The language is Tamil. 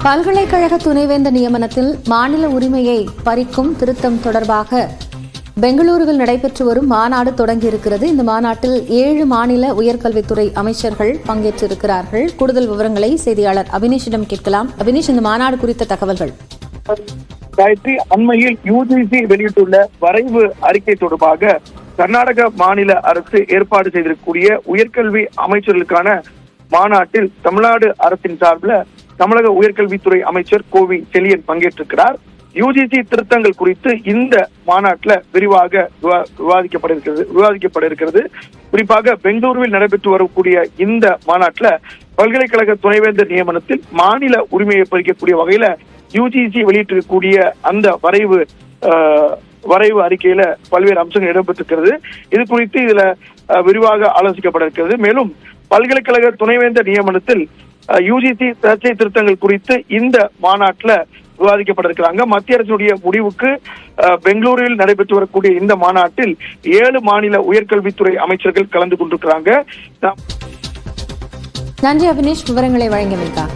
பல்கலைக்கழக துணைவேந்தர் நியமனத்தில் மாநில உரிமையை பறிக்கும் திருத்தம் தொடர்பாக பெங்களூருவில் நடைபெற்று வரும் மாநாடு தொடங்கியிருக்கிறது. இந்த மாநாட்டில் 7 மாநில உயர்கல்வித்துறை அமைச்சர்கள் பங்கேற்றிருக்கிறார்கள். கூடுதல் விவரங்களை செய்தியாளர் அபினேஷிடம் கேட்கலாம். அபினேஷ், இந்த மாநாடு குறித்த தகவல்கள். காயத்ரி, அண்மையில் யுஜிசி வெளியிட்டுள்ள வரைவு அறிக்கை தொடர்பாக கர்நாடக மாநில அரசு ஏற்பாடு செய்திருக்கக்கூடிய உயர்கல்வி அமைச்சர்களுக்கான மாநாட்டில் தமிழ்நாடு அரசின் சார்பில் தமிழக உயர்கல்வித்துறை அமைச்சர் கோவி செழியன் பங்கேற்றிருக்கிறார். யுஜிசி திருத்தங்கள் குறித்து இந்த மாநாட்டில் விரிவாக விவாதிக்கப்பட இருக்கிறது. குறிப்பாக பெங்களூருவில் நடைபெற்று வரக்கூடிய இந்த மாநாட்டில் பல்கலைக்கழக துணைவேந்தர் நியமனத்தில் மாநில உரிமையை பறிக்கக்கூடிய வகையில யுஜிசி வெளியிட்டிருக்கக்கூடிய அந்த வரைவு அறிக்கையில பல்வேறு அம்சங்கள் இடம்பெற்றிருக்கிறது. இது குறித்து இதுல விரிவாக ஆலோசிக்கப்பட இருக்கிறது. மேலும் பல்கலைக்கழக துணைவேந்தர் நியமனத்தில் யுஜிசி சர்ச்சை திருத்தங்கள் குறித்து இந்த மாநாட்டில் விவாதிக்கப்பட இருக்கிறாங்க. மத்திய அரசுடைய முடிவுக்கு பெங்களூரில் நடைபெற்று வரக்கூடிய இந்த மாநாட்டில் 7 மாநில உயர்கல்வித்துறை அமைச்சர்கள் கலந்து கொண்டிருக்கிறாங்க. நன்றி அபினேஷ், விவரங்களை வழங்கியமைக்காக.